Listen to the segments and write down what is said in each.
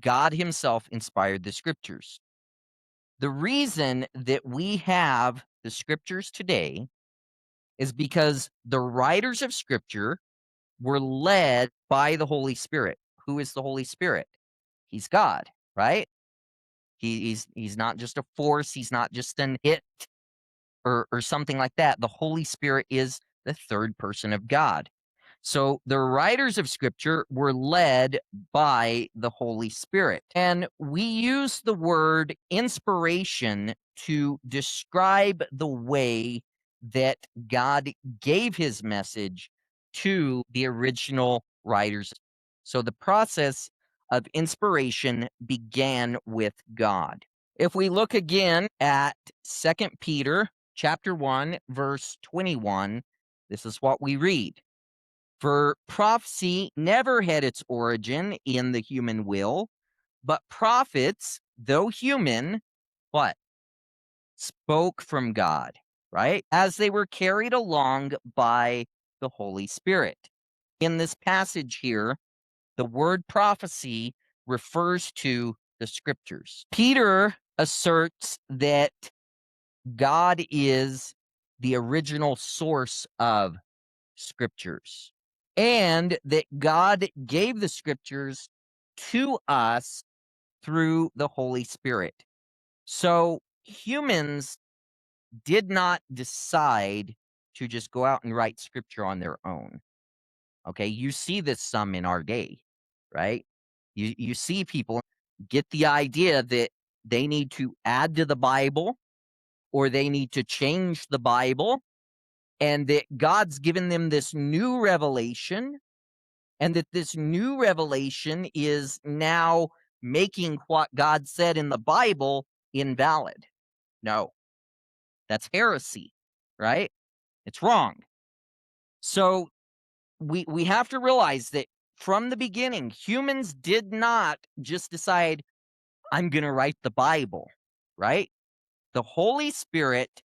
God himself inspired the scriptures. The reason that we have the scriptures today is because the writers of scripture were led by the Holy Spirit. Who is the Holy Spirit? He's God, right? He's not just a force, he's not just an it or something like that. The Holy Spirit is the third person of God. So the writers of scripture were led by the Holy Spirit. And we use the word inspiration to describe the way that God gave his message to the original writers. So the process of inspiration began with God. If we look again at 2 Peter chapter 1, verse 21, this is what we read. For prophecy never had its origin in the human will, but prophets, though human, what? Spoke from God, right? As they were carried along by the Holy Spirit. In this passage here, the word prophecy refers to the scriptures. Peter asserts that God is the original source of scriptures and that God gave the scriptures to us through the Holy Spirit. So humans did not decide to just go out and write scripture on their own. Okay, you see this some in our day, right? You see people get the idea that they need to add to the Bible or they need to change the Bible, and that God's given them this new revelation, and that this new revelation is now making what God said in the Bible invalid. No, that's heresy, right? It's wrong. So we have to realize that from the beginning, humans did not just decide, I'm going to write the Bible, right? The Holy Spirit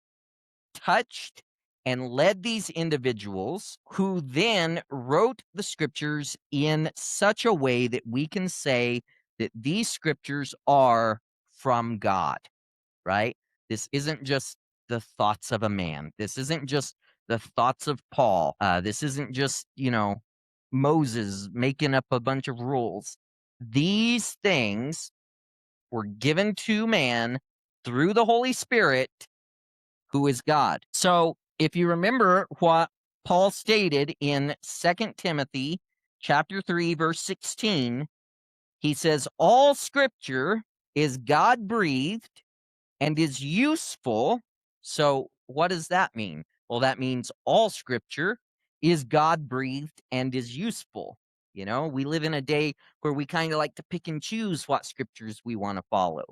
touched and led these individuals who then wrote the scriptures in such a way that we can say that these scriptures are from God, right? This isn't just the thoughts of a man. This isn't just the thoughts of Paul. This isn't just, Moses making up a bunch of rules. These things were given to man through the Holy Spirit, who is God. So if you remember what Paul stated in 2 Timothy chapter 3, verse 16, he says, all scripture is God breathed and is useful. So what does that mean? Well, that means all scripture is God breathed and is useful. We live in a day where we kind of like to pick and choose what scriptures we want to follow.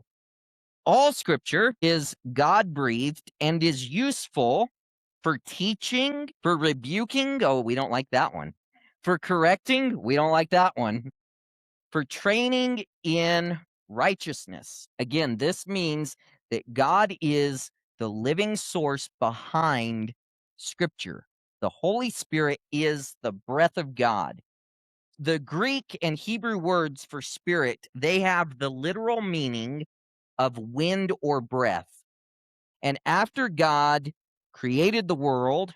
All scripture is God breathed and is useful for teaching, for rebuking. Oh, we don't like that one. For correcting. We don't like that one. For training in righteousness. Again, this means that God is the living source behind scripture. The Holy Spirit is the breath of God. The Greek and Hebrew words for spirit, they have the literal meaning of wind or breath. And after God created the world,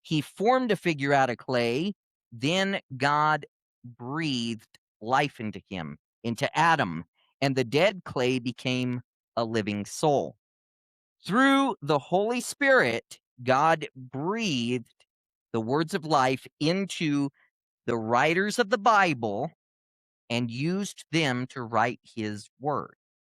he formed a figure out of clay. Then God breathed life into him, into Adam, and the dead clay became a living soul. Through the Holy Spirit, God breathed the words of life into the writers of the Bible and used them to write his word.